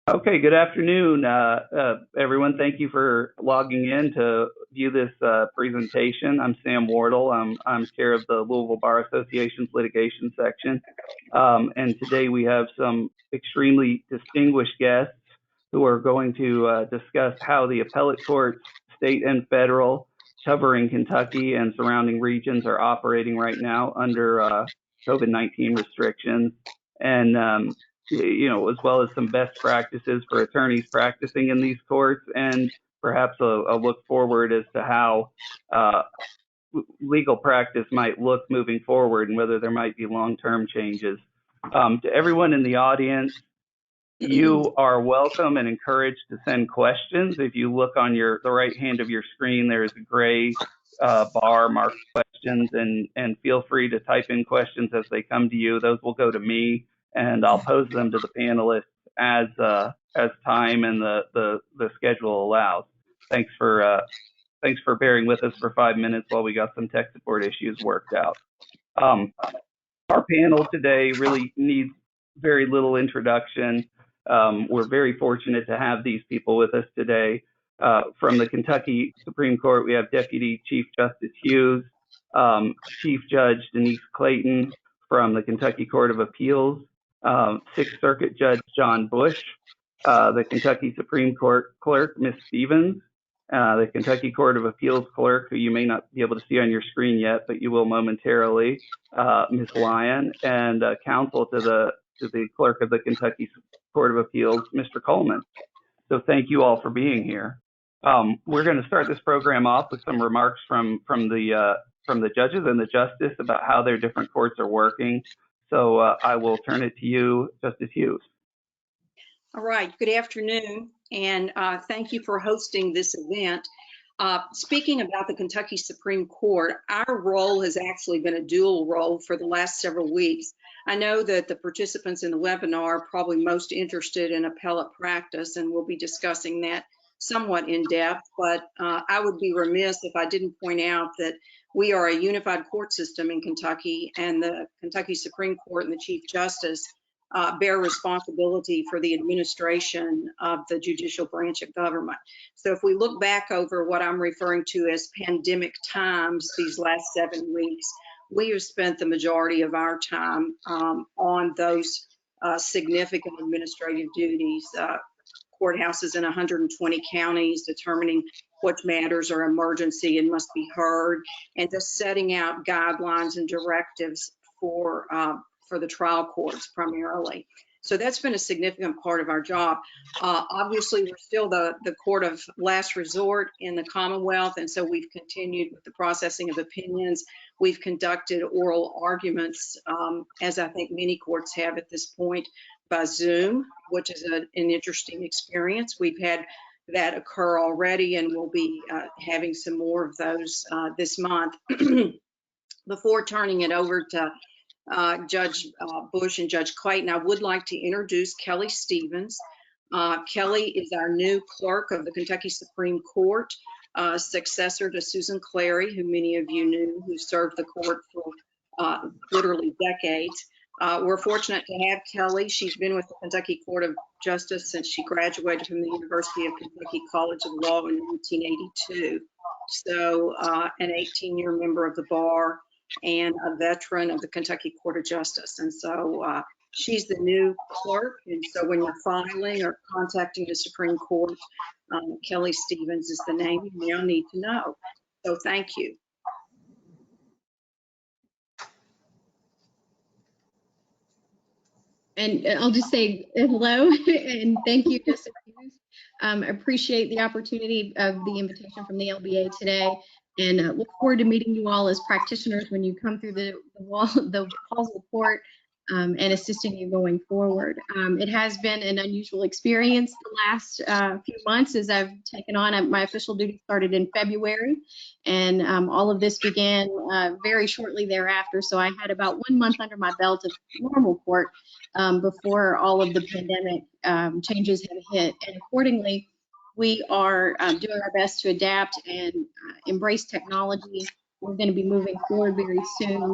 Okay, good afternoon, everyone. Thank you for logging in to view this presentation. I'm Sam Wardle. I'm chair of the Louisville Bar Association's litigation section. And today we have some extremely distinguished guests who are going to discuss how the appellate courts, state and federal, covering Kentucky and surrounding regions are operating right now under COVID-19 restrictions. And as well as some best practices for attorneys practicing in these courts, and perhaps a look forward as to how legal practice might look moving forward and whether there might be long-term changes. To everyone in the audience, you are welcome and encouraged to send questions. If you look on the right hand of your screen, there is a gray bar marked questions, and feel free to type in questions as they come to you. Those will go to me, and I'll pose them to the panelists as time and the schedule allows. Thanks for bearing with us for 5 minutes while we got some tech support issues worked out. Our panel today really needs very little introduction. We're very fortunate to have these people with us today. From the Kentucky Supreme Court, we have Deputy Chief Justice Hughes, Chief Judge Denise Clayton from the Kentucky Court of Appeals, Sixth Circuit Judge John Bush, the Kentucky Supreme Court Clerk, Ms. Stevens, the Kentucky Court of Appeals Clerk, who you may not be able to see on your screen yet, but you will momentarily, Ms. Lyon, and Counsel to the Clerk of the Kentucky Court of Appeals, Mr. Coleman. So thank you all for being here. We're going to start this program off with some remarks from the judges and the justice about how their different courts are working. So I will turn it to you, Justice Hughes. All right, good afternoon, and thank you for hosting this event. Speaking about the Kentucky Supreme Court, our role has actually been a dual role for the last several weeks. I know that the participants in the webinar are probably most interested in appellate practice, and we'll be discussing that somewhat in depth, but I would be remiss if I didn't point out that we are a unified court system in Kentucky, and the Kentucky Supreme Court and the Chief Justice bear responsibility for the administration of the judicial branch of government. So if we look back over what I'm referring to as pandemic times, these last 7 weeks, we have spent the majority of our time on those significant administrative duties, courthouses in 120 counties, determining what matters are emergency and must be heard, and just setting out guidelines and directives for the trial courts primarily. So that's been a significant part of our job. Obviously, we're still the court of last resort in the Commonwealth, and so we've continued with the processing of opinions. We've conducted oral arguments, as I think many courts have at this point, by Zoom, which is an interesting experience. We've had that occur already, and we'll be having some more of those this month. Before turning it over to Judge Bush and Judge Clayton, I would like to introduce Kelly Stevens. Kelly is our new clerk of the Kentucky Supreme Court, successor to Susan Clary, who many of you knew, who served the court for literally decades. We're fortunate to have Kelly. She's been with the Kentucky Court of Justice since she graduated from the University of Kentucky College of Law in 1982. So an 18-year member of the bar and a veteran of the Kentucky Court of Justice. And so she's the new clerk. And so when you're filing or contacting the Supreme Court, Kelly Stevens is the name you now need to know. So thank you. And I'll just say hello and thank you, Justice Hughes. I appreciate the opportunity of the invitation from the LBA today, and look forward to meeting you all as practitioners when you come through the halls of the court and assisting you going forward. It has been an unusual experience the last few months as I've taken on. My official duty started in February, and all of this began very shortly thereafter. So I had about 1 month under my belt of normal court before all of the pandemic changes have hit. And accordingly, we are doing our best to adapt and embrace technology. We're going to be moving forward very soon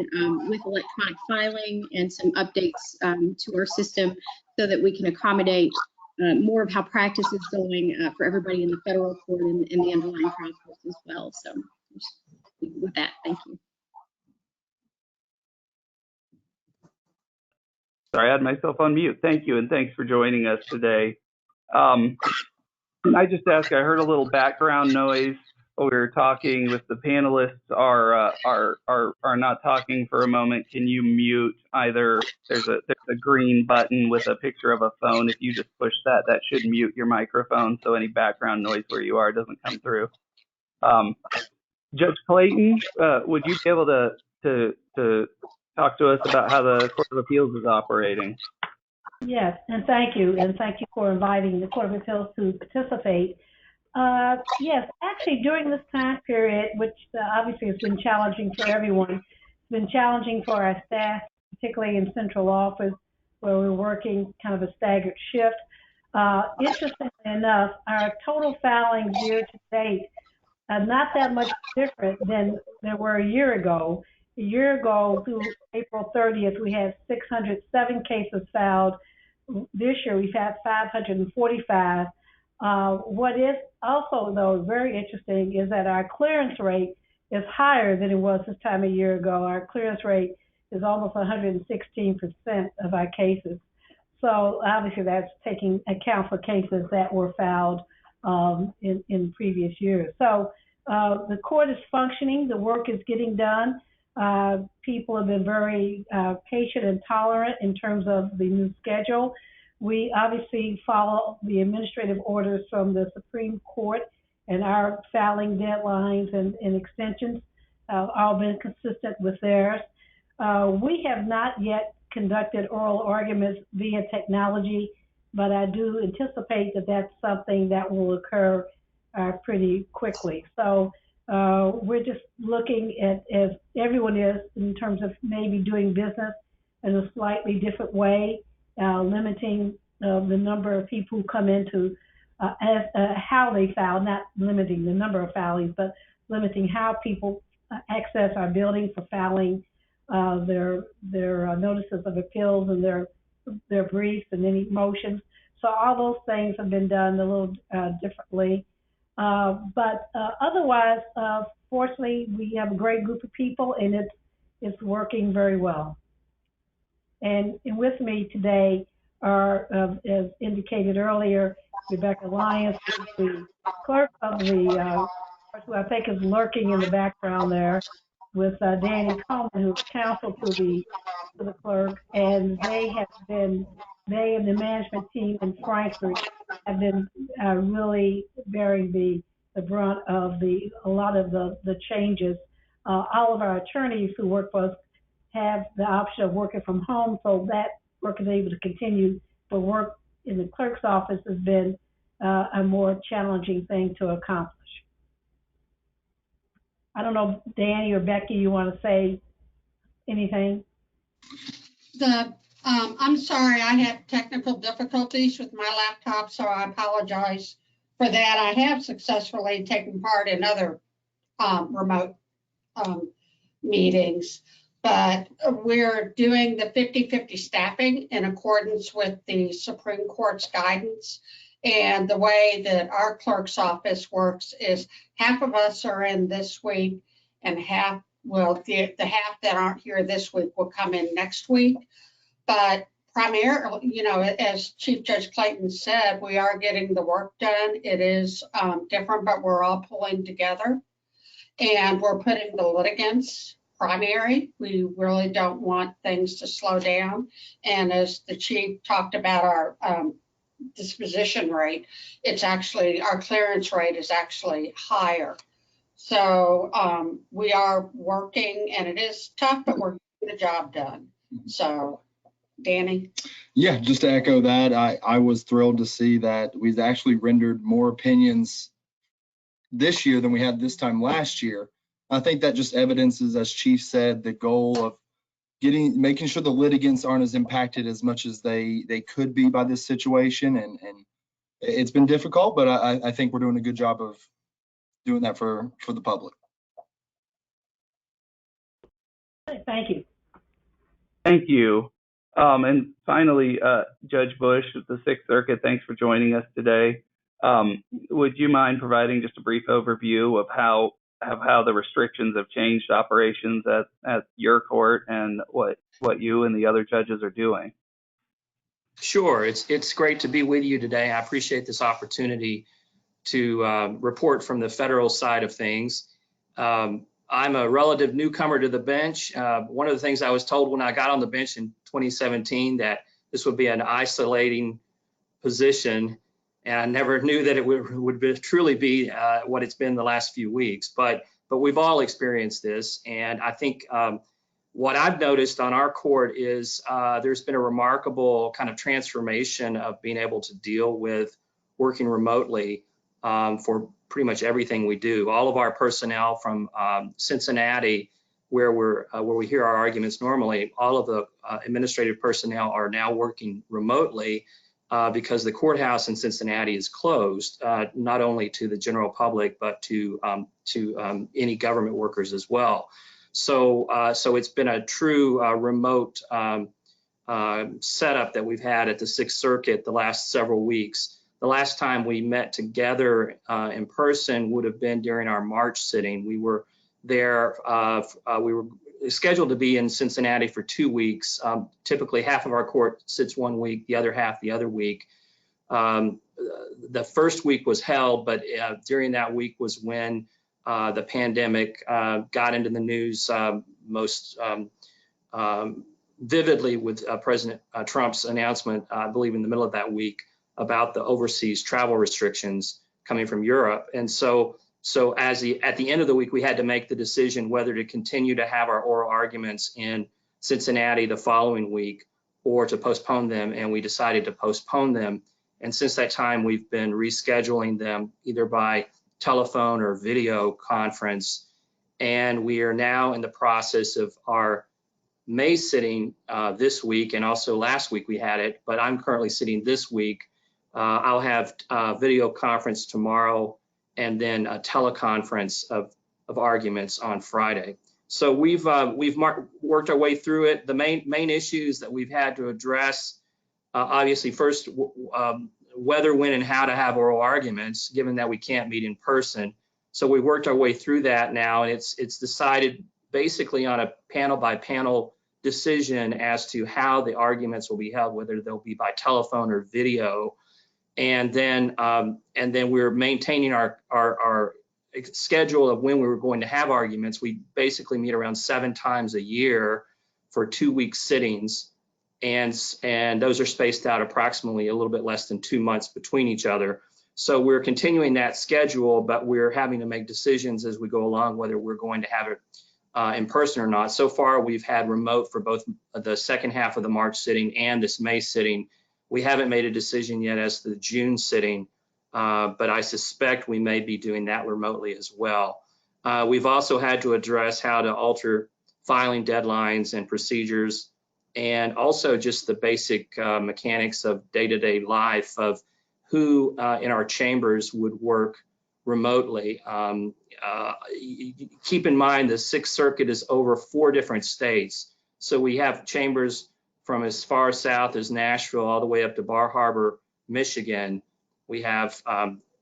with electronic filing and some updates to our system so that we can accommodate more of how practice is going for everybody in the federal court and in the underlying process as well. So with that, thank you. Sorry, I had myself on mute. Thank you, and thanks for joining us today. Can I just ask, I heard a little background noise while we were talking. With the panelists are not talking for a moment. Can you mute either? There's a green button with a picture of a phone. If you just push that, that should mute your microphone so any background noise where you are doesn't come through. Judge Clayton, would you be able to talk to us about how the Court of Appeals is operating? Yes, and thank you for inviting the Court of Appeals to participate. Yes, actually during this time period, which obviously has been challenging for everyone, it's been challenging for our staff, particularly in central office, where we're working kind of a staggered shift. Interestingly enough, our total filings year to date are not that much different than they were a year ago. A year ago, through April 30th, we had 607 cases filed. This year, we've had 545. What is also, though, very interesting is that our clearance rate is higher than it was this time a year ago. Our clearance rate is almost 116% of our cases. So obviously, that's taking account for cases that were filed in previous years. So the court is functioning. The work is getting done. People have been very patient and tolerant in terms of the new schedule. We obviously follow the administrative orders from the Supreme Court, and our filing deadlines and extensions all been consistent with theirs. We have not yet conducted oral arguments via technology, but I do anticipate that that's something that will occur pretty quickly. So we're just looking at, as everyone is, in terms of maybe doing business in a slightly different way, limiting the number of people who come into how they file, not limiting the number of filings, but limiting how people access our building for filing their notices of appeals and their briefs and any motions. So all those things have been done a little differently. But otherwise, fortunately, we have a great group of people, and it's working very well. And with me today are, as indicated earlier, Rebecca Lyon, the clerk of the, who I think is lurking in the background there, with Danny Coleman, who's counsel to the clerk, and they and the management team in Frankfurt have been really bearing the brunt of a lot of the changes. All of our attorneys who work for us have the option of working from home, so that work is able to continue. But work in the clerk's office has been a more challenging thing to accomplish. I don't know, Danny or Becky, you want to say anything? I'm sorry, I had technical difficulties with my laptop, so I apologize for that. I have successfully taken part in other remote meetings, but we're doing the 50-50 staffing in accordance with the Supreme Court's guidance. And the way that our clerk's office works is half of us are in this week, and half, well, the half that aren't here this week will come in next week. But primarily, you know, as Chief Judge Clayton said, we are getting the work done. It is different, but we're all pulling together, and we're putting the litigants primary. We really don't want things to slow down. And as the chief talked about our disposition rate, it's actually, our clearance rate is actually higher. So we are working, and it is tough, but we're getting the job done. So Danny? Yeah, just to echo that, I was thrilled to see that we've actually rendered more opinions this year than we had this time last year. I think that just evidences, as Chief said, the goal of making sure the litigants aren't as impacted as much as they could be by this situation. And it's been difficult, but I think we're doing a good job of doing that for the public. Thank you. Thank you. And finally, Judge Bush of the Sixth Circuit, thanks for joining us today. Would you mind providing just a brief overview of how the restrictions have changed operations at your court and what you and the other judges are doing? Sure. It's great to be with you today. I appreciate this opportunity to report from the federal side of things. I'm a relative newcomer to the bench. One of the things I was told when I got on the bench in 2017 that this would be an isolating position, and I never knew that it would truly be what it's been the last few weeks. But we've all experienced this, and I think what I've noticed on our court is there's been a remarkable kind of transformation of being able to deal with working remotely for pretty much everything we do. All of our personnel from Cincinnati, where we hear our arguments normally, all of the administrative personnel are now working remotely because the courthouse in Cincinnati is closed, not only to the general public, but to any government workers as well. So it's been a true remote setup that we've had at the Sixth Circuit the last several weeks. The last time we met together in person would have been during our March sitting. We were there, we were scheduled to be in Cincinnati for 2 weeks. Typically half of our court sits 1 week, the other half the other week. The first week was held, but during that week was when the pandemic got into the news most vividly with President Trump's announcement, I believe in the middle of that week, about the overseas travel restrictions coming from Europe. And so at the end of the week, we had to make the decision whether to continue to have our oral arguments in Cincinnati the following week or to postpone them, and we decided to postpone them. And since that time, we've been rescheduling them either by telephone or video conference. And we are now in the process of our May sitting this week, and also last week we had it, but I'm currently sitting this week. I'll have a video conference tomorrow and then a teleconference of arguments on Friday. So we've worked our way through it. The main issues that we've had to address, obviously first, whether, when, and how to have oral arguments, given that we can't meet in person. So we worked our way through that now, and it's decided basically on a panel by panel decision as to how the arguments will be held, whether they'll be by telephone or video. And then we're maintaining our schedule of when we were going to have arguments. We basically meet around 7 times a year for 2-week sittings, and those are spaced out approximately a little bit less than 2 months between each other. So we're continuing that schedule, but we're having to make decisions as we go along whether we're going to have it in person or not. So far, we've had remote for both the second half of the March sitting and this May sitting. We haven't made a decision yet as to the June sitting, but I suspect we may be doing that remotely as well. We've also had to address how to alter filing deadlines and procedures, and also just the basic mechanics of day-to-day life of who in our chambers would work remotely. Keep in mind the Sixth Circuit is over 4 different states. So we have chambers from as far south as Nashville all the way up to Bar Harbor, Michigan. We have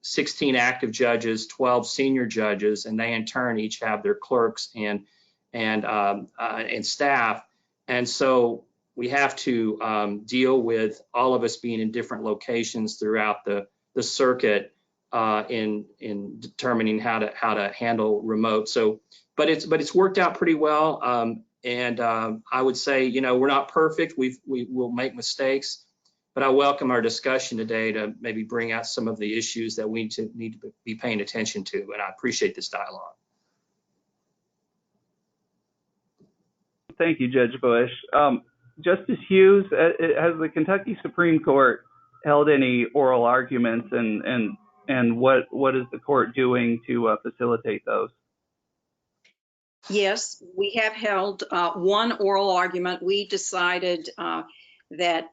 16 active judges, 12 senior judges, and they in turn each have their clerks and staff. And so we have to deal with all of us being in different locations throughout the circuit in determining how to handle remote. So, but it's worked out pretty well. And I would say, we're not perfect. We will make mistakes, but I welcome our discussion today to maybe bring out some of the issues that we need to be paying attention to. And I appreciate this dialogue. Thank you, Judge Bush. Justice Hughes, has the Kentucky Supreme Court held any oral arguments, and what is the court doing to facilitate those? Yes, we have held one oral argument. We decided that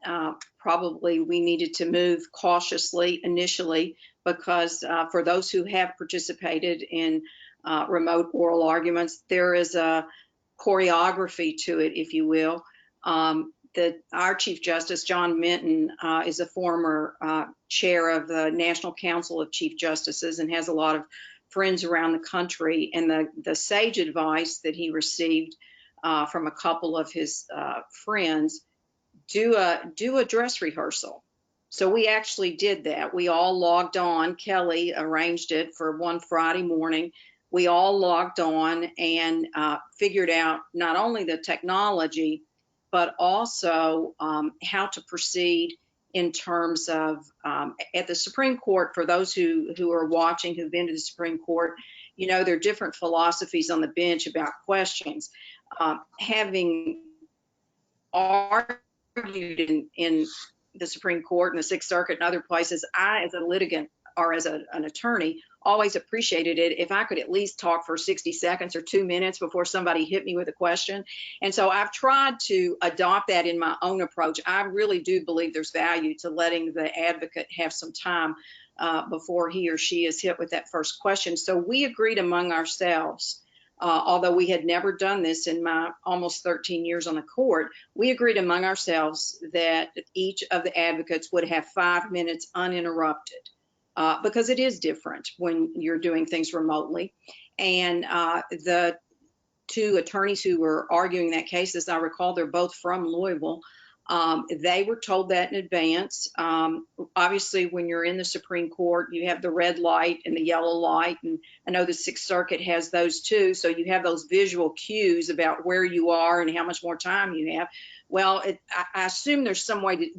probably we needed to move cautiously initially because for those who have participated in remote oral arguments, there is a choreography to it, if you will. our Chief Justice, John Minton, is a former chair of the National Council of Chief Justices and has a lot of friends around the country. And the sage advice that he received from a couple of his friends, do a dress rehearsal. So we actually did that. We all logged on. Kelly arranged it for one Friday morning. We all logged on and figured out not only the technology, but also how to proceed in terms of at the Supreme Court. For those who are watching, who've been to the Supreme Court, you know, there are different philosophies on the bench about questions. Having argued in the Supreme Court and the Sixth Circuit and other places, I, as a litigant or as an attorney, always appreciated it if I could at least talk for 60 seconds or 2 minutes before somebody hit me with a question. And so I've tried to adopt that in my own approach. I really do believe there's value to letting the advocate have some time before he or she is hit with that first question. So we agreed among ourselves, although we had never done this in my almost 13 years on the court, we agreed among ourselves that each of the advocates would have 5 minutes uninterrupted. Because it is different when you're doing things remotely. And the two attorneys who were arguing that case, as I recall, they're both from Louisville. They were told that in advance. Obviously, when you're in the Supreme Court, you have the red light and the yellow light. And I know the Sixth Circuit has those too. So you have those visual cues about where you are and how much more time you have. Well, I assume there's some way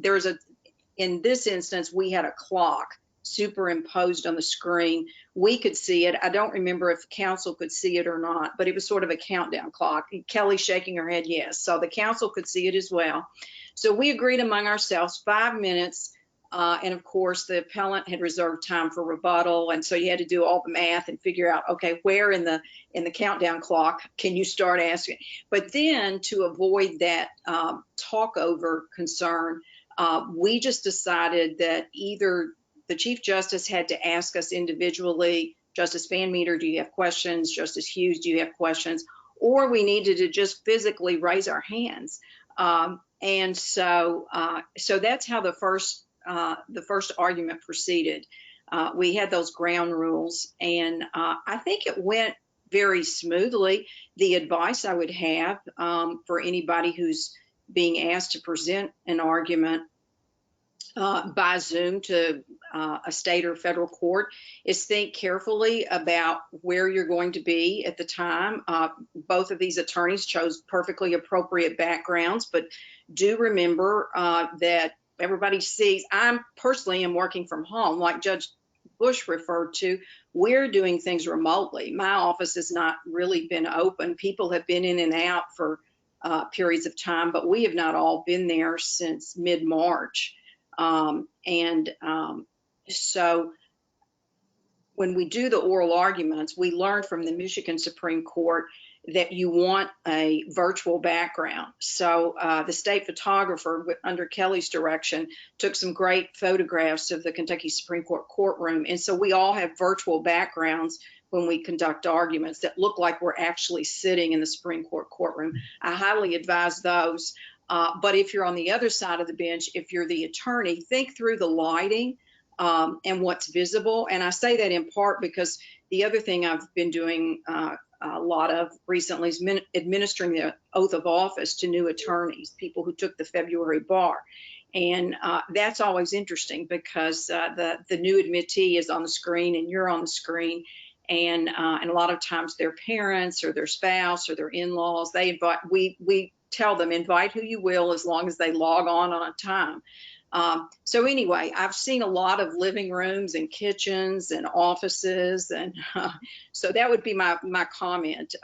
in this instance, we had a clock superimposed on the screen. We could see it. I don't remember if counsel could see it or not, but it was sort of a countdown clock. Kelly shaking her head, yes. So the counsel could see it as well. So we agreed among ourselves 5 minutes. And of course, the appellant had reserved time for rebuttal. And so you had to do all the math and figure out, okay, where in the countdown clock can you start asking? But then to avoid that talk over concern, we just decided that either the Chief Justice had to ask us individually, Justice Van Meter, do you have questions? Justice Hughes, do you have questions? Or we needed to just physically raise our hands. And so that's how the first argument proceeded. We had those ground rules, and I think it went very smoothly. The advice I would have for anybody who's being asked to present an argument by Zoom to a state or federal court is think carefully about where you're going to be at the time. Both of these attorneys chose perfectly appropriate backgrounds, but do remember that everybody sees. I personally am working from home, like Judge Bush referred to. We're doing things remotely. My office has not really been open. People have been in and out for periods of time, but we have not all been there since mid-March. So when we do the oral arguments, we learned from the Michigan Supreme Court that you want a virtual background. So the state photographer, under Kelly's direction, took some great photographs of the Kentucky Supreme Court courtroom. And so we all have virtual backgrounds when we conduct arguments that look like we're actually sitting in the Supreme Court courtroom. I highly advise those. But if you're on the other side of the bench, if you're the attorney, think through the lighting and what's visible. And I say that in part because the other thing I've been doing a lot of recently is administering the oath of office to new attorneys, people who took the February bar. And that's always interesting because the new admittee is on the screen and you're on the screen. And a lot of times their parents or their spouse or their in-laws, they invite, we tell them, invite who you will as long as they log on a time. So anyway, I've seen a lot of living rooms and kitchens and offices. And so that would be my comment.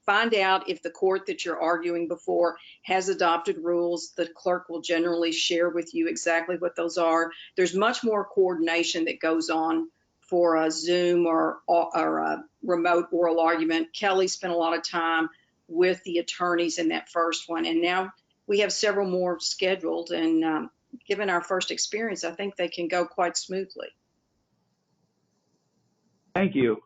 Find out if the court that you're arguing before has adopted rules. The clerk will generally share with you exactly what those are. There's much more coordination that goes on for a Zoom or a remote oral argument. Kelly spent a lot of time with the attorneys in that first one, and now we have several more scheduled, and given our first experience, I think they can go quite smoothly. Thank you.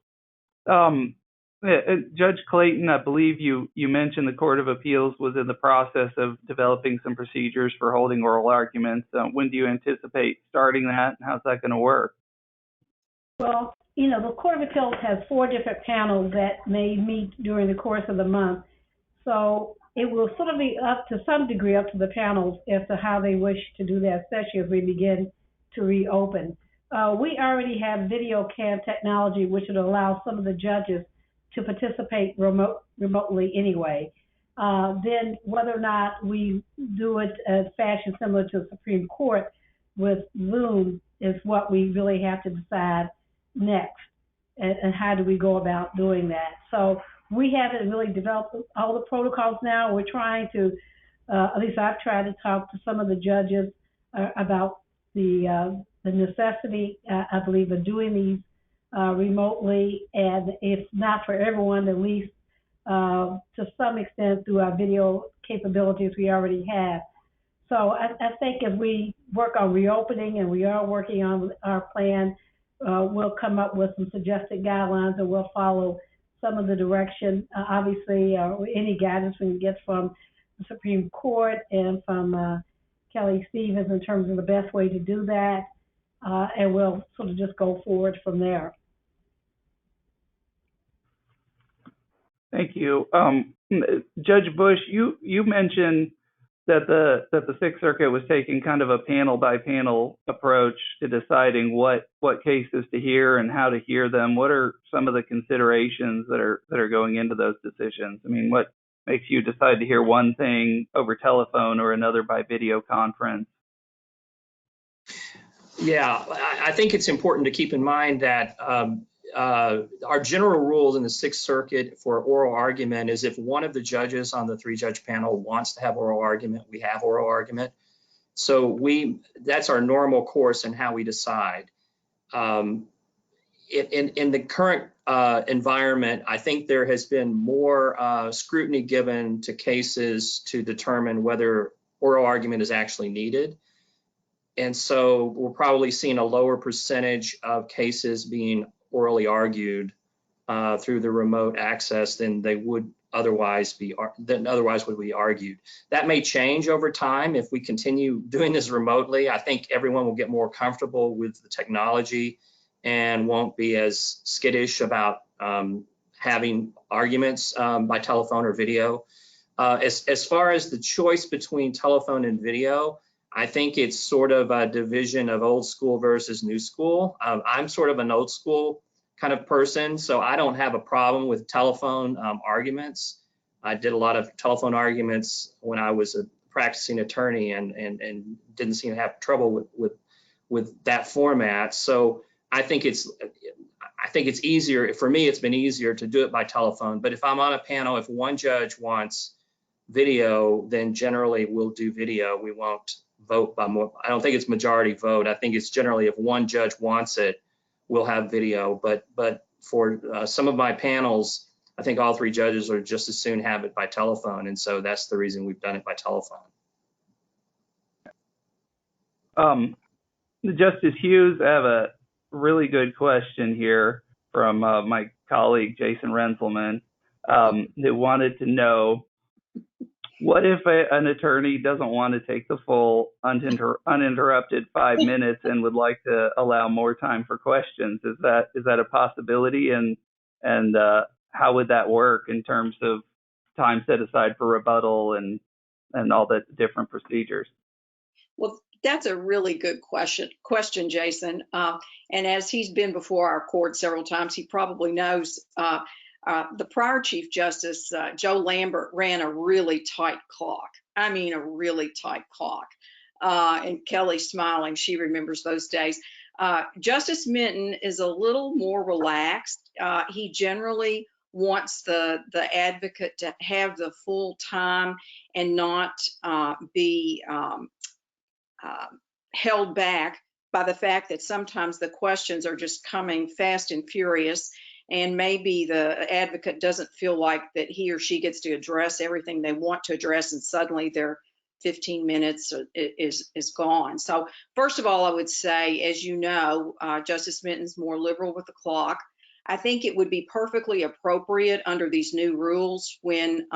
Judge Clayton, I believe you mentioned the Court of Appeals was in the process of developing some procedures for holding oral arguments. When do you anticipate starting that, and how's that going to work? Well, you know, the Court of Appeals has 4 different panels that may meet during the course of the month. So it will sort of be up to some degree up to the panels as to how they wish to do that, especially as we begin to reopen. We already have video cam technology, which would allow some of the judges to participate remotely anyway. Then whether or not we do it in fashion similar to the Supreme Court with Zoom is what we really have to decide next, and how do we go about doing that. So we haven't really developed all the protocols now. We're trying to, at least I've tried to talk to some of the judges about the necessity, I believe, of doing these remotely, and if not for everyone, at least to some extent through our video capabilities we already have. So I think if we work on reopening, and we are working on our plan, we'll come up with some suggested guidelines, and we'll follow some of the direction, obviously, any guidance we can get from the Supreme Court and from Kelly Stevens in terms of the best way to do that, and we'll sort of just go forward from there. Thank you. Judge Bush, you mentioned that the Sixth Circuit was taking kind of a panel by panel approach to deciding what cases to hear and how to hear them. What are some of the considerations that are going into those decisions? I mean, what makes you decide to hear one thing over telephone or another by video conference? Yeah, I think it's important to keep in mind that our general rules in the Sixth Circuit for oral argument is if one of the judges on the 3-judge panel wants to have oral argument, we have oral argument. So that's our normal course in how we decide. In the current environment, I think there has been more scrutiny given to cases to determine whether oral argument is actually needed. And so we're probably seeing a lower percentage of cases being orally argued through the remote access than they would otherwise be argued. That may change over time if we continue doing this remotely. I think everyone will get more comfortable with the technology and won't be as skittish about having arguments by telephone or video. As far as the choice between telephone and video, I think it's sort of a division of old school versus new school. I'm sort of an old school kind of person, so I don't have a problem with telephone arguments. I did a lot of telephone arguments when I was a practicing attorney and didn't seem to have trouble with that format. So I think it's easier, for me, it's been easier to do it by telephone. But if I'm on a panel, if one judge wants video, then generally we'll do video. We won't vote by more. I don't think it's majority vote. I think it's generally if one judge wants it, we'll have video. But for some of my panels, I think all 3 judges are just as soon have it by telephone. And so that's the reason we've done it by telephone. Justice Hughes, I have a really good question here from my colleague, Jason Renselman, who wanted to know, what if an attorney doesn't want to take the full uninterrupted 5 minutes and would like to allow more time for questions? Is that a possibility? And how would that work in terms of time set aside for rebuttal and all the different procedures? Well, that's a really good question, Jason. And as he's been before our court several times, he probably knows the prior Chief Justice, Joe Lambert, ran a really tight clock. I mean, a really tight clock. And Kelly's smiling. She remembers those days. Justice Minton is a little more relaxed. He generally wants the advocate to have the full time and not be held back by the fact that sometimes the questions are just coming fast and furious, and maybe the advocate doesn't feel like that he or she gets to address everything they want to address, and suddenly their 15 minutes is gone. So first of all, I would say, as you know, Justice Minton's more liberal with the clock. I think it would be perfectly appropriate under these new rules when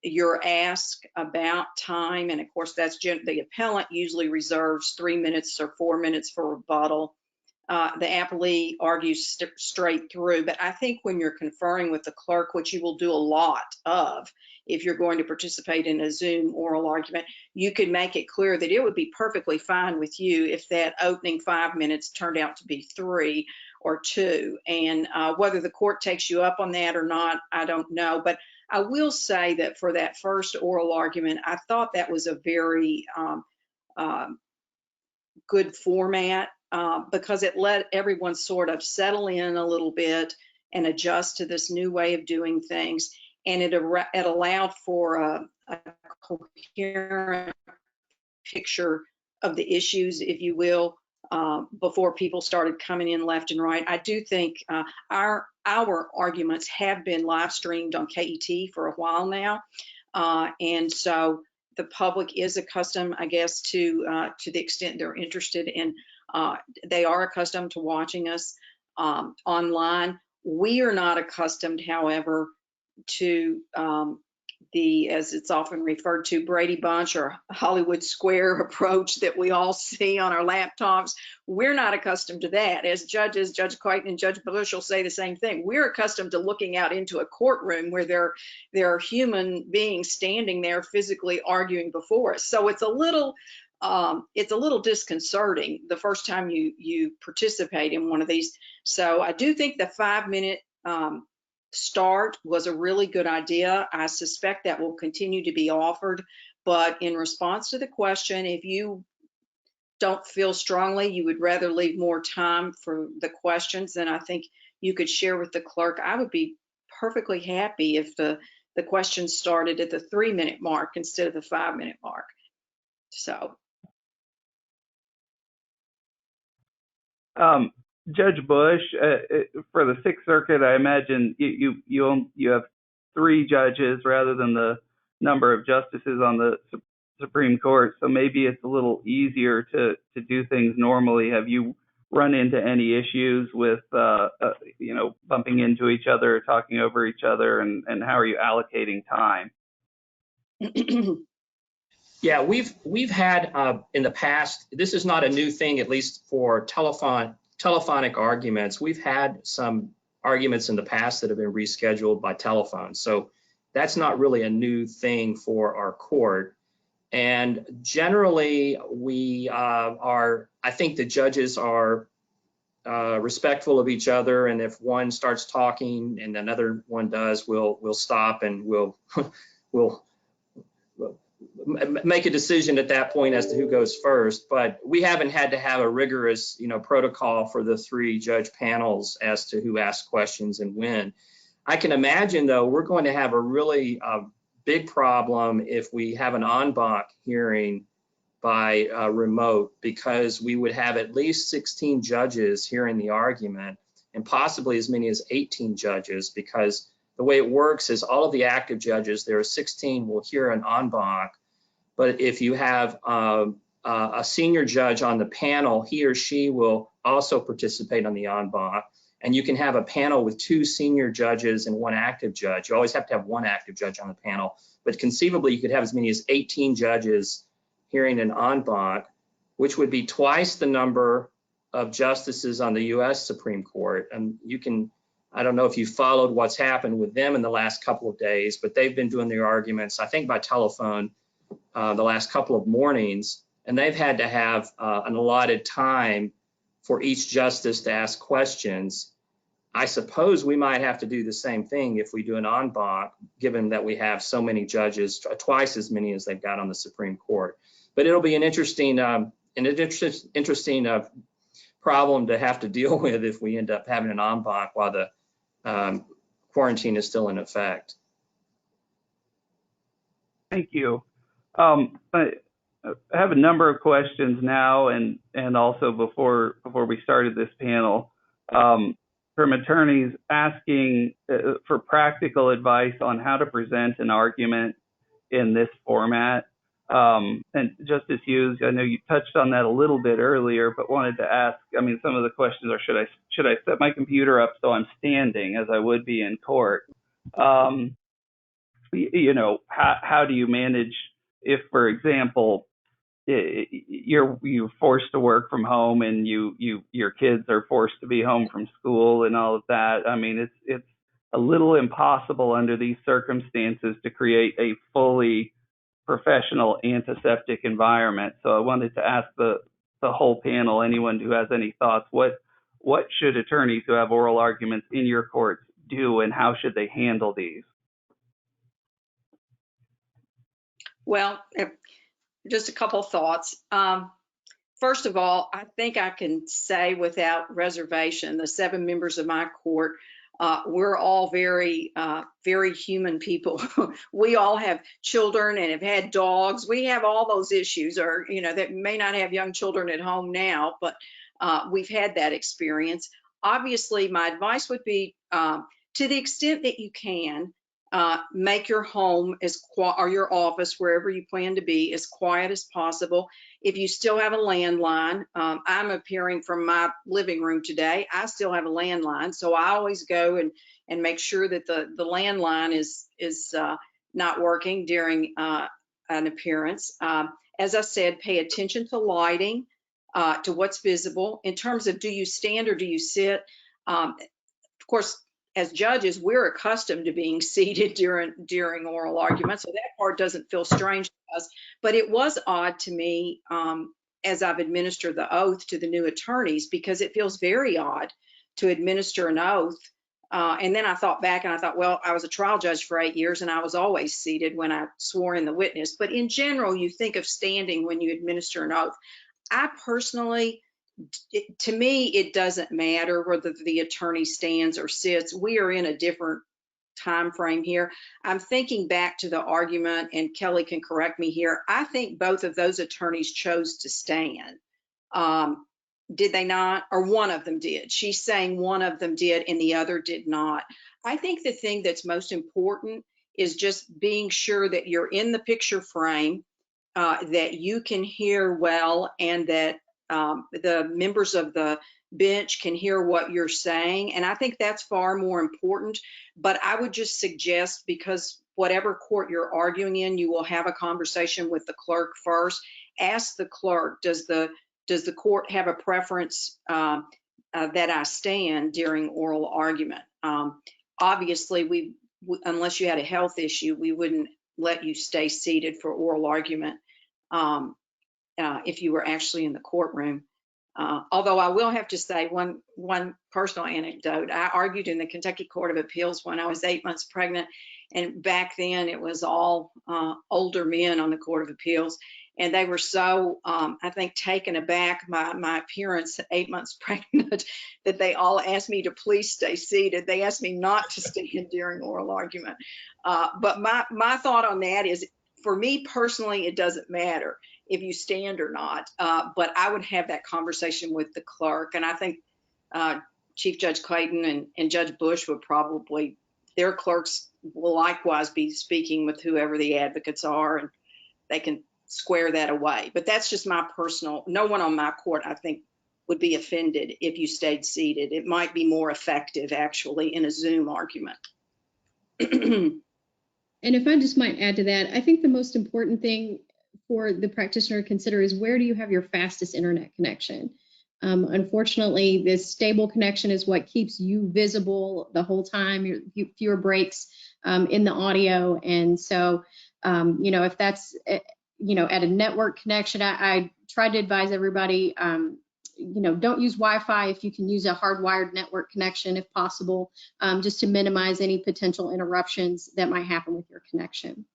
you're asked about time, and of course that's the appellant usually reserves 3 minutes or 4 minutes for rebuttal. The appellee argues straight through, but I think when you're conferring with the clerk, which you will do a lot of if you're going to participate in a Zoom oral argument, you could make it clear that it would be perfectly fine with you if that opening 5 minutes turned out to be 3 or 2. And whether the court takes you up on that or not, I don't know. But I will say that for that first oral argument, I thought that was a very good format because it let everyone sort of settle in a little bit and adjust to this new way of doing things. And it allowed for a coherent picture of the issues, if you will, before people started coming in left and right. I do think our arguments have been live streamed on KET for a while now. And so the public is accustomed, I guess, to the extent they're interested in, they are accustomed to watching us online. We are not accustomed, however, to as it's often referred to, Brady Bunch or Hollywood Square approach that we all see on our laptops. We're not accustomed to that. As judges, Judge Clayton and Judge Bush will say the same thing. We're accustomed to looking out into a courtroom where there are human beings standing there physically arguing before us. So it's a little disconcerting the first time you participate in one of these. So I do think the 5-minute start was a really good idea. I suspect that will continue to be offered, but in response to the question, if you don't feel strongly you would rather leave more time for the questions, then I think you could share with the clerk. I would be perfectly happy if the questions started at the 3-minute mark instead of the 5-minute mark. So Judge Bush, for the Sixth Circuit, I imagine you have 3 judges rather than the number of justices on the Supreme Court, so maybe it's a little easier to do things normally. Have you run into any issues with bumping into each other, talking over each other, and how are you allocating time? Yeah, we've had in the past, this is not a new thing, at least for telephonic arguments. We've had some arguments in the past that have been rescheduled by telephone. So that's not really a new thing for our court. And generally, I think the judges are respectful of each other. And if one starts talking and another one does, we'll stop and we'll make a decision at that point as to who goes first. But we haven't had to have a rigorous, protocol for the 3 judge panels as to who asks questions and when. I can imagine, though, we're going to have a really big problem if we have an en banc hearing by remote, because we would have at least 16 judges hearing the argument and possibly as many as 18 judges, because the way it works is all of the active judges, there are 16, will hear an en banc. But if you have a senior judge on the panel, he or she will also participate on the en banc. And you can have a panel with 2 senior judges and 1 active judge. You always have to have 1 active judge on the panel. But conceivably, you could have as many as 18 judges hearing an en banc, which would be twice the number of justices on the U.S. Supreme Court. And I don't know if you followed what's happened with them in the last couple of days, but they've been doing their arguments, I think by telephone, the last couple of mornings, and they've had to have an allotted time for each justice to ask questions. I suppose we might have to do the same thing if we do an en banc, given that we have so many judges, twice as many as they've got on the Supreme Court. But it'll be an interesting problem to have to deal with if we end up having an en banc while the quarantine is still in effect. Thank you. I have a number of questions now, and also before we started this panel, from attorneys asking for practical advice on how to present an argument in this format. And Justice Hughes, I know you touched on that a little bit earlier, but wanted to ask, I mean, some of the questions are, should I set my computer up so I'm standing as I would be in court? You know, how do you manage if, for example, you're forced to work from home and your kids are forced to be home from school and all of that? I mean, it's a little impossible under these circumstances to create a fully professional antiseptic environment. So I wanted to ask the whole panel, anyone who has any thoughts, what should attorneys who have oral arguments in your courts do, and how should they handle these? Well, just a couple of thoughts. First of all, I think I can say without reservation, the 7 members of my court, we're all very, very human people. We all have children and have had dogs. We have all those issues, or, you know, that may not have young children at home now, but we've had that experience. Obviously, my advice would be, to the extent that you can, make your home or your office, wherever you plan to be, as quiet as possible. If you still have a landline, I'm appearing from my living room today. I still have a landline, so I always go and make sure that the landline is not working during an appearance. As I said, pay attention to lighting, to what's visible. In terms of do you stand or do you sit, of course, as judges, we're accustomed to being seated during oral arguments, so that part doesn't feel strange to us. But it was odd to me as I've administered the oath to the new attorneys, because it feels very odd to administer an oath. And then I thought back and I thought, well, I was a trial judge for 8 years and I was always seated when I swore in the witness. But in general, you think of standing when you administer an oath. I personally, to me, it doesn't matter whether the attorney stands or sits. We are in a different time frame here. I'm thinking back to the argument, and Kelly can correct me here. I think both of those attorneys chose to stand. Did they not? Or one of them did. She's saying one of them did and the other did not. I think the thing that's most important is just being sure that you're in the picture frame, that you can hear well, and that the members of the bench can hear what you're saying. And I think that's far more important. But I would just suggest, because whatever court you're arguing in, you will have a conversation with the clerk first. Ask the clerk, does the court have a preference that I stand during oral argument? Obviously, unless you had a health issue, we wouldn't let you stay seated for oral argument if you were actually in the courtroom. Although I will have to say one personal anecdote. I argued in the Kentucky Court of Appeals when I was 8 months pregnant, and back then it was all older men on the Court of Appeals, and they were so, I think, taken aback by my appearance at 8 months pregnant that they all asked me to please stay seated. They asked me not to stand during oral argument. But my thought on that is, for me personally, it doesn't matter if you stand or not, but I would have that conversation with the clerk. And I think Chief Judge Clayton and Judge Bush would probably, their clerks will likewise be speaking with whoever the advocates are, and they can square that away. But that's just my personal, no one on my court, I think, would be offended if you stayed seated. It might be more effective, actually, in a Zoom argument. And if I just might add to that, I think the most important thing for the practitioner to consider is, where do you have your fastest internet connection? Unfortunately, this stable connection is what keeps you visible the whole time. Fewer breaks in the audio. And so, if that's, at a network connection, I try to advise everybody, don't use Wi-Fi if you can use a hardwired network connection if possible, just to minimize any potential interruptions that might happen with your connection.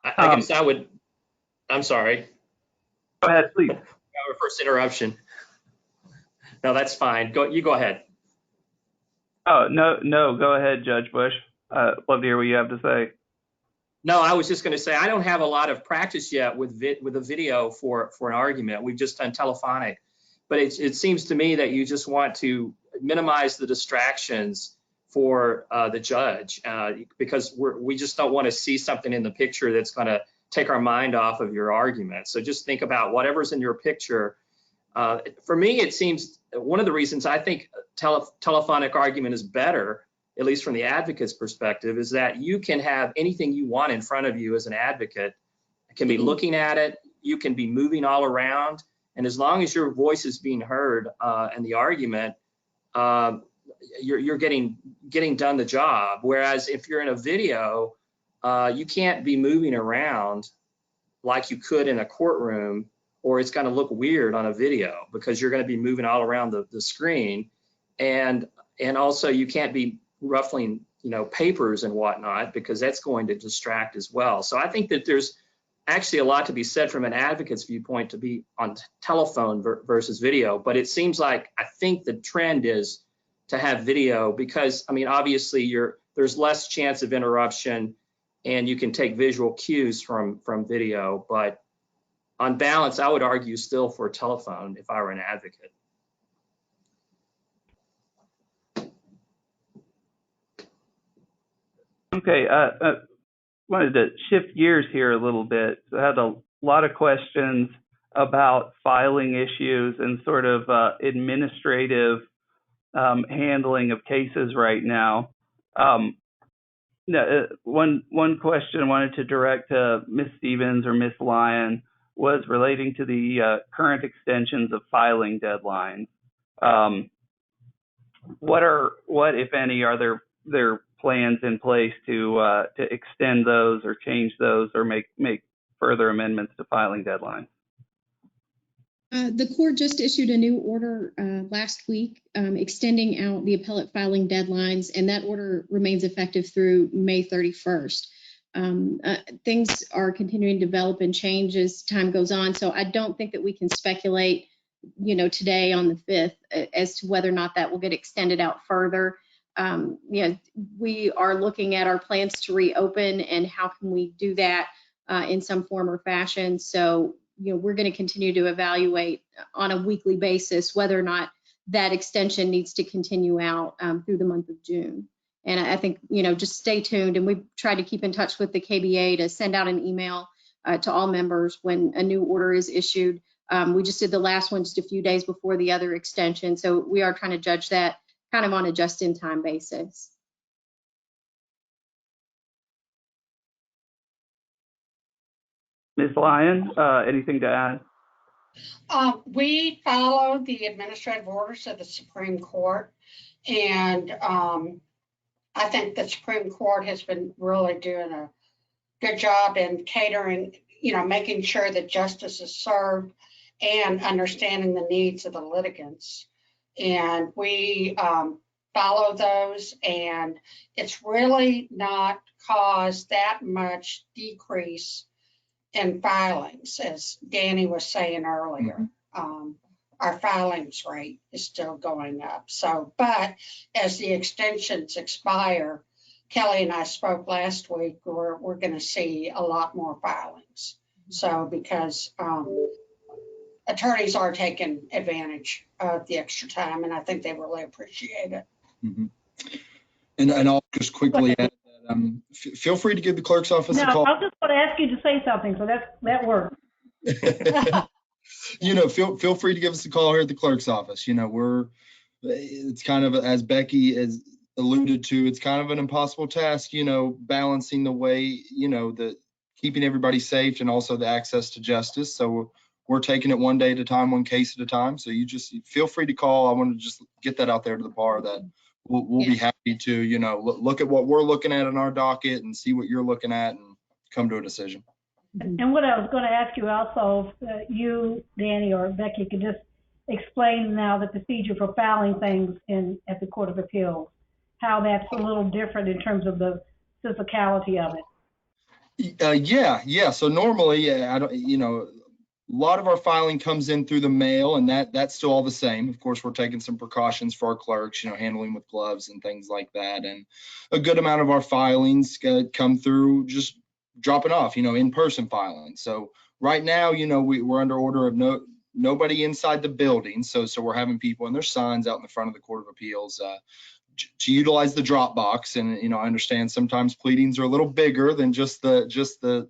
I guess I'm sorry. Go ahead, please. Our first interruption. No, that's fine. You go ahead. Oh, no, go ahead, Judge Bush. Love to hear what you have to say. No, I was just going to say, I don't have a lot of practice yet with a video for an argument. We've just done telephonic, but it seems to me that you just want to minimize the distractions for the judge, because we just don't want to see something in the picture that's going to take our mind off of your argument. So just think about whatever's in your picture. For me, it seems one of the reasons I think telephonic argument is better, at least from the advocate's perspective, is that you can have anything you want in front of you as an advocate. You can be looking at it, you can be moving all around, and as long as your voice is being heard in the argument, you're getting done the job. Whereas if you're in a video, you can't be moving around like you could in a courtroom, or it's going to look weird on a video because you're going to be moving all around the screen, and also you can't be ruffling papers and whatnot, because that's going to distract as well. So I think that there's actually a lot to be said from an advocate's viewpoint to be on telephone versus video. But it seems like I think the trend is to have video, because I mean, obviously there's less chance of interruption and you can take visual cues from video. But on balance, I would argue still for telephone if I were an advocate. Okay, wanted to shift gears here a little bit. I had a lot of questions about filing issues and sort of administrative handling of cases right now. One question I wanted to direct to Ms. Stevens or Ms. Lyon was relating to the current extensions of filing deadlines. What, if any, are there plans in place to extend those or change those or make further amendments to filing deadlines? The court just issued a new order last week extending out the appellate filing deadlines, and that order remains effective through May 31st. Things are continuing to develop and change as time goes on, so I don't think that we can speculate, today on the 5th as to whether or not that will get extended out further. We are looking at our plans to reopen and how can we do that in some form or fashion. So, we're going to continue to evaluate on a weekly basis whether or not that extension needs to continue out through the month of June. And I think, just stay tuned. And we've tried to keep in touch with the KBA to send out an email to all members when a new order is issued. We just did the last one just a few days before the other extension. So we are trying to judge that kind of on a just-in-time basis. Ms. Lyon, anything to add? We follow the administrative orders of the Supreme Court, and I think the Supreme Court has been really doing a good job in catering, making sure that justice is served and understanding the needs of the litigants. And we follow those, and it's really not caused that much decrease in filings, as Danny was saying earlier. Our filings rate is still going up. So, but as the extensions expire, Kelly and I spoke last week, we're going to see a lot more filings. So, because attorneys are taking advantage of the extra time, and I think they really appreciate it. Mm-hmm. And I'll just quickly add that feel free to give the clerk's office a call. No, I was just going to ask you to say something, so that works. Feel free to give us a call here at the clerk's office. It's kind of, as Becky has alluded to, it's kind of an impossible task, balancing the way, the keeping everybody safe and also the access to justice. So we're taking it one day at a time, one case at a time. So you just feel free to call. I want to just get that out there to the bar that we'll be happy to, look at what we're looking at in our docket and see what you're looking at and come to a decision. And what I was going to ask you also, if you, Danny, or Becky could just explain now the procedure for filing things at the Court of Appeals, how that's a little different in terms of the physicality of it. Yeah. So normally, a lot of our filing comes in through the mail, and that's still all the same. Of course, we're taking some precautions for our clerks, handling with gloves and things like that. And a good amount of our filings come through just dropping off, in-person filing. So right now, we're under order of nobody inside the building. So we're having people, and there's signs out in the front of the Court of Appeals, to utilize the Dropbox. And, you know, I understand sometimes pleadings are a little bigger than just the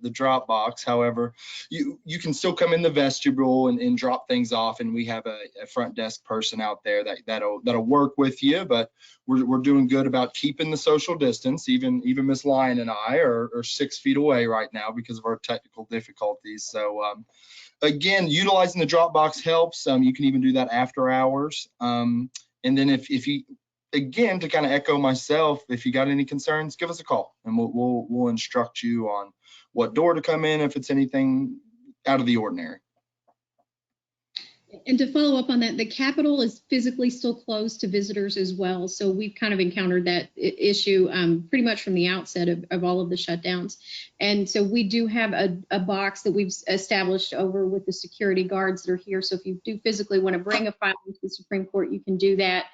Dropbox. However, you can still come in the vestibule and drop things off, and we have a front desk person out there that'll work with you. But we're doing good about keeping the social distance. Even Miss Lyon and I are 6 feet away right now because of our technical difficulties. So again, utilizing the Dropbox helps. You can even do that after hours. And then if you, again, to kind of echo myself, if you got any concerns, give us a call, and we'll instruct you on what door to come in if it's anything out of the ordinary. And to follow up on that, the Capitol is physically still closed to visitors as well. So we've kind of encountered that issue pretty much from the outset of all of the shutdowns. And so we do have a box that we've established over with the security guards that are here. So if you do physically want to bring a file to the Supreme Court, you can do that.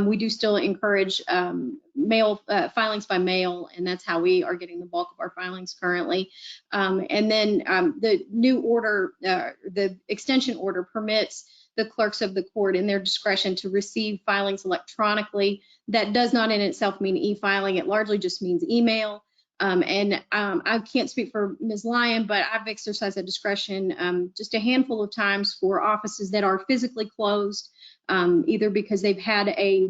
We do still encourage mail filings by mail, and that's how we are getting the bulk of our filings currently. And then the new order, the extension order, permits the clerks of the court in their discretion to receive filings electronically. That does not in itself mean e-filing. It largely just means email. I can't speak for Ms. Lyon, but I've exercised that discretion just a handful of times for offices that are physically closed, either because they've had a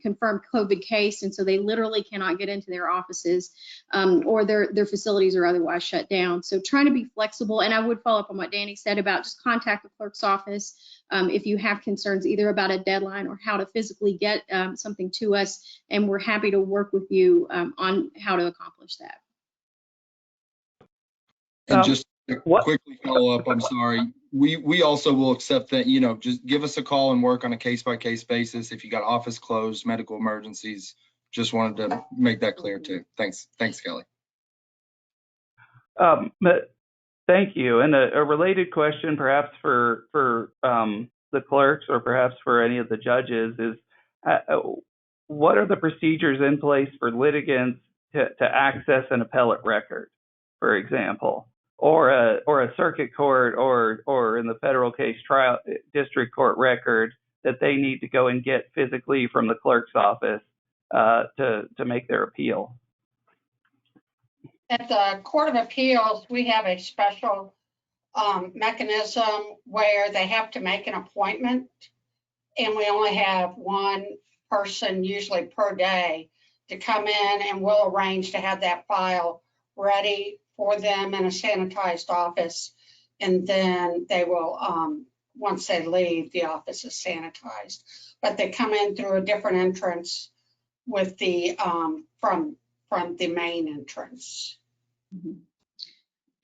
confirmed COVID case, and so they literally cannot get into their offices, or their facilities are otherwise shut down. So trying to be flexible, and I would follow up on what Danny said about just contact the clerk's office if you have concerns either about a deadline or how to physically get something to us, and we're happy to work with you on how to accomplish that. And just to quickly follow up, I'm sorry, we also will accept that, you know, just give us a call and work on a case-by-case basis. If you got office closed, medical emergencies, just wanted to make that clear too. Thanks, Kelly. Thank you. And a related question, perhaps for the clerks or perhaps for any of the judges, is what are the procedures in place for litigants to access an appellate record, for example, or a circuit court or in the federal case trial district court record that they need to go and get physically from the clerk's office to make their appeal? At the Court of Appeals, we have a special mechanism where they have to make an appointment, and we only have one person usually per day to come in, and we'll arrange to have that file ready for them in a sanitized office, and then they will, once they leave, the office is sanitized. But they come in through a different entrance with the from the main entrance.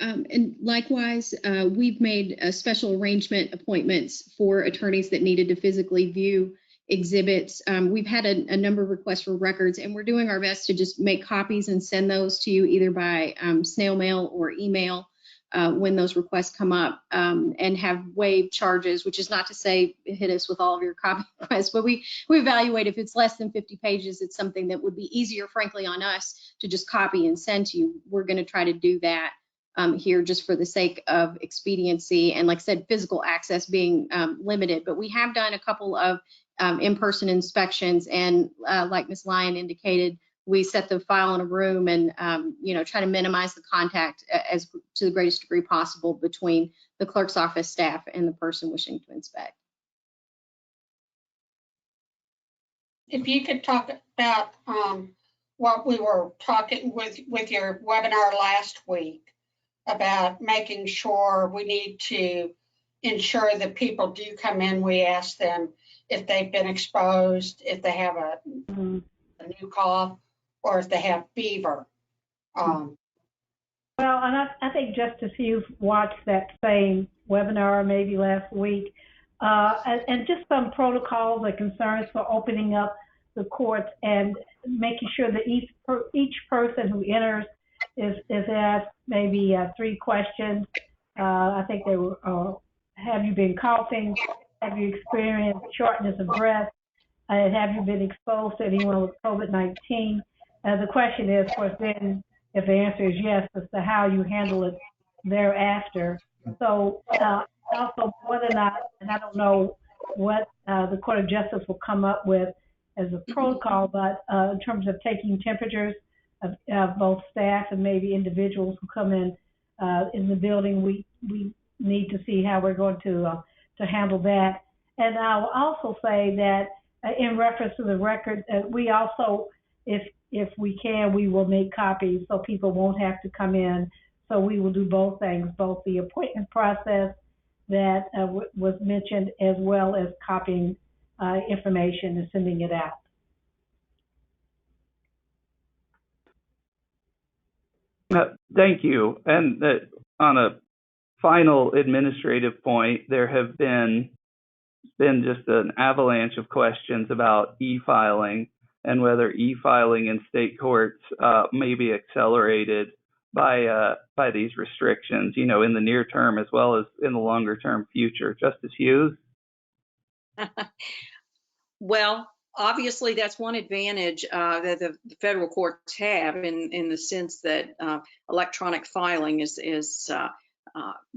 And likewise, we've made special arrangement appointments for attorneys that needed to physically view exhibits. We've had a number of requests for records, and we're doing our best to just make copies and send those to you either by snail mail or email when those requests come up, and have waived charges, which is not to say hit us with all of your copy requests, but we evaluate if it's less than 50 pages, it's something that would be easier, frankly, on us to just copy and send to you. We're going to try to do that here just for the sake of expediency and, like I said, physical access being limited. But we have done a couple of in-person inspections, and like Ms. Lyon indicated, we set the file in a room and try to minimize the contact as to the greatest degree possible between the clerk's office staff and the person wishing to inspect. If you could talk about what we were talking with your webinar last week about making sure we need to ensure that people do come in. We ask them if they've been exposed, if they have a new cough, or if they have fever. Well, and I think Justice Hughes watched that same webinar maybe last week, and just some protocols or concerns for opening up the courts and making sure that each person who enters is asked maybe 3 questions. I think they were, have you been coughing? Have you experienced shortness of breath? And have you been exposed to anyone with COVID-19? The question is, of course, then if the answer is yes, as to how you handle it thereafter. So also whether or not, and I don't know what the Court of Justice will come up with, as a protocol, but in terms of taking temperatures of both staff and maybe individuals who come in the building, we need to see how we're going to handle that. And I'll also say that in reference to the record, we also, if we can, we will make copies so people won't have to come in. So we will do both things, both the appointment process that was mentioned, as well as copying information and sending it out. Thank you. And on a final administrative point, there have been just an avalanche of questions about e-filing and whether e-filing in state courts may be accelerated by these restrictions, in the near term as well as in the longer term future. Justice Hughes? Well, obviously, that's one advantage that the federal courts have in the sense that electronic filing is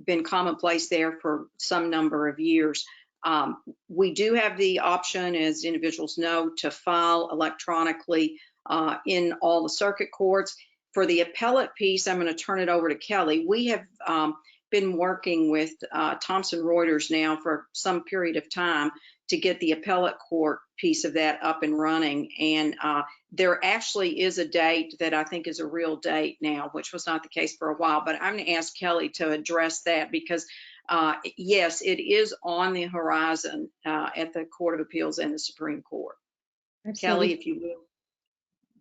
been commonplace there for some number of years. We do have the option, as individuals know, to file electronically in all the circuit courts. For the appellate piece, I'm going to turn it over to Kelly. We have been working with Thomson Reuters now for some period of time to get the appellate court piece of that up and running. And there actually is a date that I think is a real date now, which was not the case for a while. But I'm going to ask Kelly to address that because, yes, it is on the horizon at the Court of Appeals and the Supreme Court. Absolutely. Kelly, if you will.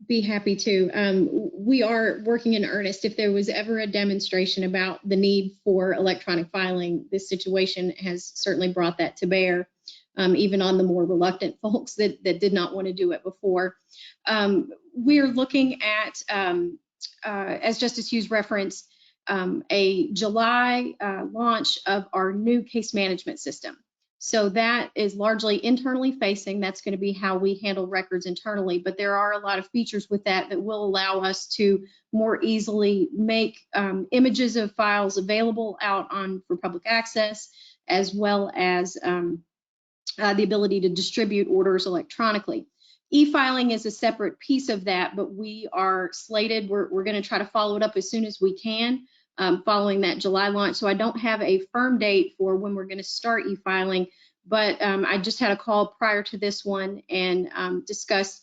Be happy to. We are working in earnest. If there was ever a demonstration about the need for electronic filing, this situation has certainly brought that to bear, even on the more reluctant folks that did not want to do it before. We're looking at, as Justice Hughes referenced, a July launch of our new case management system. So that is largely internally facing. That's going to be how we handle records internally. But there are a lot of features with that will allow us to more easily make images of files available out for public access, as well as the ability to distribute orders electronically. E-filing is a separate piece of that, but we are slated. We're going to try to follow it up as soon as we can. Following that July launch. So I don't have a firm date for when we're going to start e-filing, but I just had a call prior to this one and discussed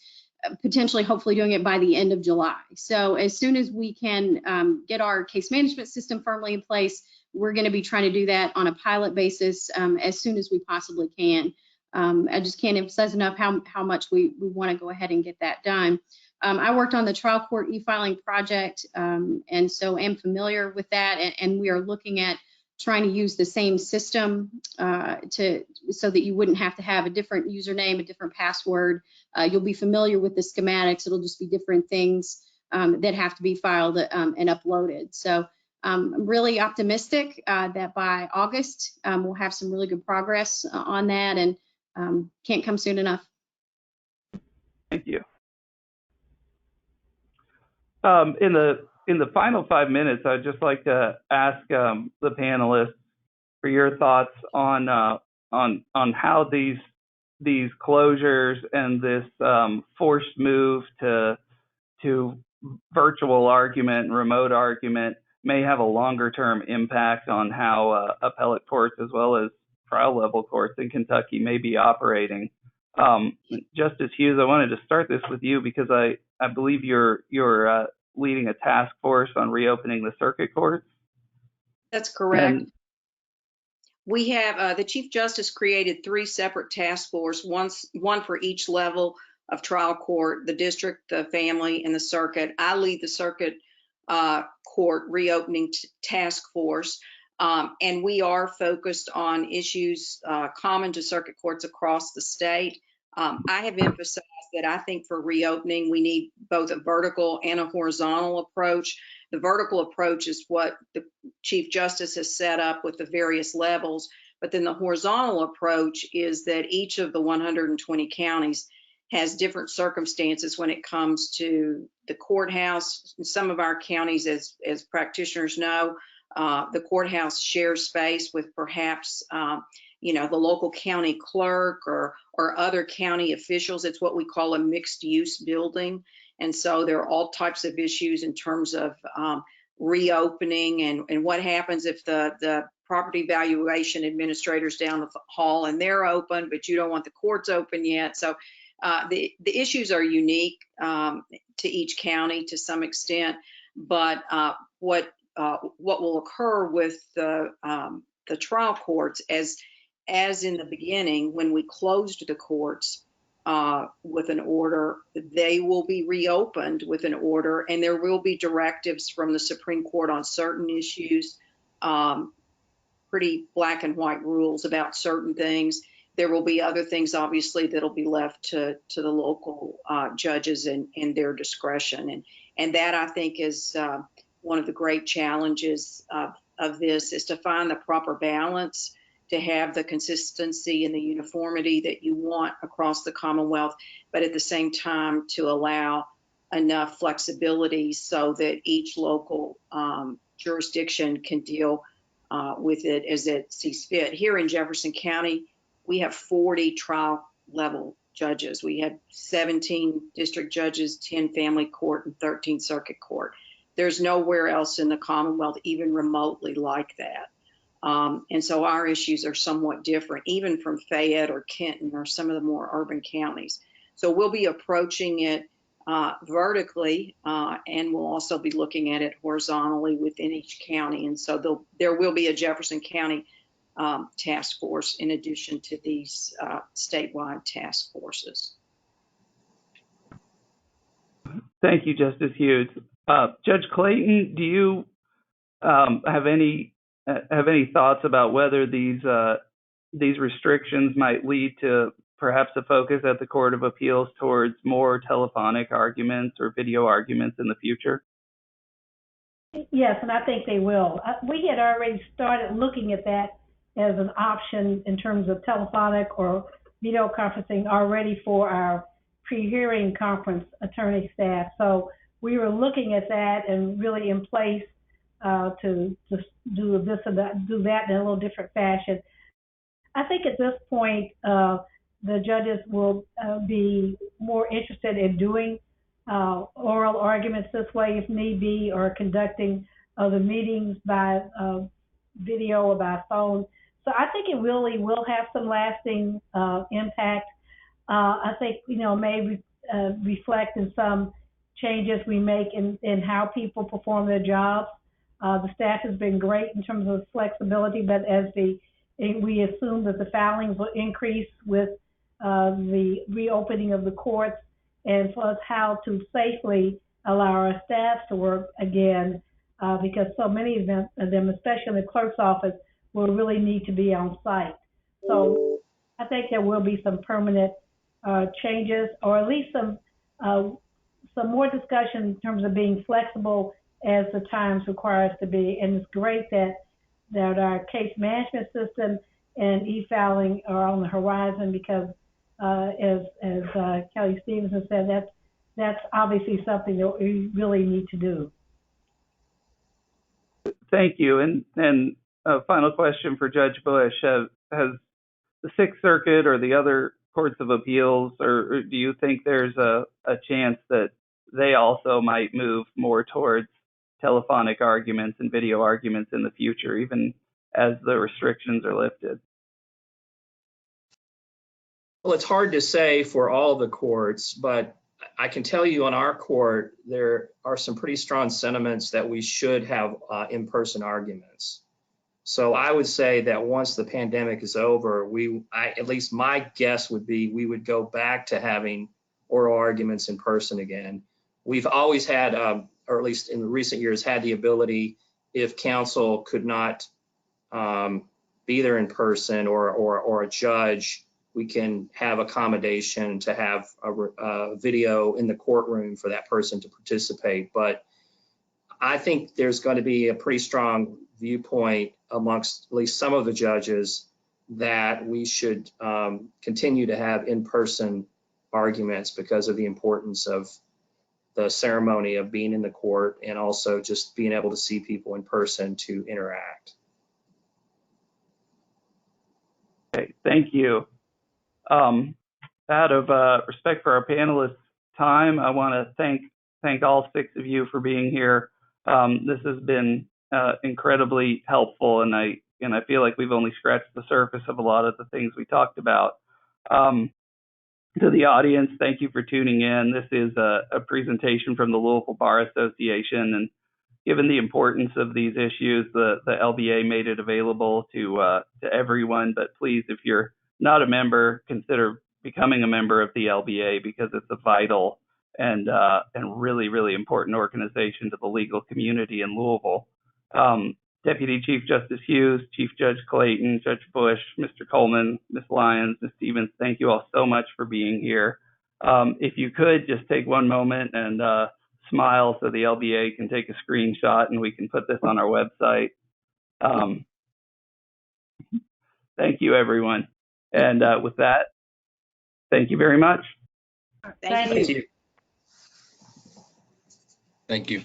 potentially, hopefully doing it by the end of July. So as soon as we can get our case management system firmly in place, we're going to be trying to do that on a pilot basis as soon as we possibly can. I just can't emphasize enough how much we want to go ahead and get that done. I worked on the trial court e-filing project, and so am familiar with that. And we are looking at trying to use the same system so that you wouldn't have to have a different username, a different password. You'll be familiar with the schematics. It'll just be different things that have to be filed and uploaded. So I'm really optimistic that by August, we'll have some really good progress on that, and can't come soon enough. Thank you. In the final 5 minutes, I'd just like to ask the panelists for your thoughts on how these closures and this forced move to virtual argument and remote argument may have a longer term impact on how appellate courts as well as trial level courts in Kentucky may be operating. Justice Hughes, I wanted to start this with you because I believe you're leading a task force on reopening the circuit courts. That's correct. We have the Chief Justice created 3 separate task forces, one for each level of trial court, the district, the family, and the circuit. I lead the circuit court reopening task force, and we are focused on issues common to circuit courts across the state. I have emphasized that I think for reopening, we need both a vertical and a horizontal approach. The vertical approach is what the Chief Justice has set up with the various levels, but then the horizontal approach is that each of the 120 counties has different circumstances when it comes to the courthouse. In some of our counties, as practitioners know, the courthouse shares space with perhaps the local county clerk or other county officials. It's what we call a mixed use building. And so there are all types of issues in terms of reopening and what happens if the property valuation administrators down the hall and they're open, but you don't want the courts open yet. So the issues are unique to each county to some extent, but what will occur with the trial courts, as in the beginning when we closed the courts with an order, they will be reopened with an order, and there will be directives from the Supreme Court on certain issues, pretty black and white rules about certain things. There will be other things, obviously, that'll be left to the local judges and their discretion. And that, I think, is one of the great challenges of this, is to find the proper balance, to have the consistency and the uniformity that you want across the Commonwealth, but at the same time to allow enough flexibility so that each local jurisdiction can deal with it as it sees fit. Here in Jefferson County, we have 40 trial level judges. We have 17 district judges, 10 family court, and 13 circuit court. There's nowhere else in the Commonwealth even remotely like that. And so our issues are somewhat different, even from Fayette or Kenton or some of the more urban counties. So we'll be approaching it vertically, and we'll also be looking at it horizontally within each county. And so there will be a Jefferson County task force in addition to these statewide task forces. Thank you, Justice Hughes. Judge Clayton, do you have any thoughts about whether these restrictions might lead to perhaps a focus at the Court of Appeals towards more telephonic arguments or video arguments in the future? Yes, and I think they will. We had already started looking at that as an option in terms of telephonic or video conferencing already for our pre-hearing conference attorney staff. So we were looking at that and really in place to do this and that, do that in a little different fashion. I think at this point, the judges will be more interested in doing oral arguments this way if need be, or conducting other meetings by video or by phone. So I think it really will have some lasting impact. I think, may reflect in some changes we make in how people perform their jobs. The staff has been great in terms of flexibility, but as we assume that the filings will increase with the reopening of the courts, and plus how to safely allow our staff to work again, because so many of them, especially in the clerk's office, will really need to be on site. So I think there will be some permanent changes, or at least some more discussion in terms of being flexible as the times require us to be. And it's great that our case management system and e-filing are on the horizon, because as Kelly Stevenson said, that's obviously something that we really need to do. Thank you. And a final question for Judge Bush. Has the Sixth Circuit or the other courts of appeals, or do you think there's a chance that they also might move more towards telephonic arguments and video arguments in the future, even as the restrictions are lifted? Well, it's hard to say for all the courts, but I can tell you on our court, there are some pretty strong sentiments that we should have in-person arguments. So I would say that once the pandemic is over, at least my guess would be we would go back to having oral arguments in person again. We've always had, or at least in recent years, had the ability, if counsel could not be there in person or a judge, we can have accommodation to have a video in the courtroom for that person to participate. But I think there's going to be a pretty strong viewpoint amongst at least some of the judges that we should continue to have in-person arguments because of the importance of the ceremony of being in the court, and also just being able to see people in person to interact. Okay, thank you. Out of respect for our panelists' time, I want to thank all 6 of you for being here. This has been incredibly helpful, and I feel like we've only scratched the surface of a lot of the things we talked about. To the audience, thank you for tuning in. This is a presentation from the Louisville Bar Association, and given the importance of these issues, the LBA made it available to everyone. But please, if you're not a member, consider becoming a member of the LBA, because it's a vital and really, really important organization to the legal community in Louisville. Deputy Chief Justice Hughes, Chief Judge Clayton, Judge Bush, Mr. Coleman, Ms. Lyons, Ms. Stevens, thank you all so much for being here. If you could just take one moment and smile so the LBA can take a screenshot and we can put this on our website. Thank you, everyone. And with that, thank you very much. Thank you. Thank you.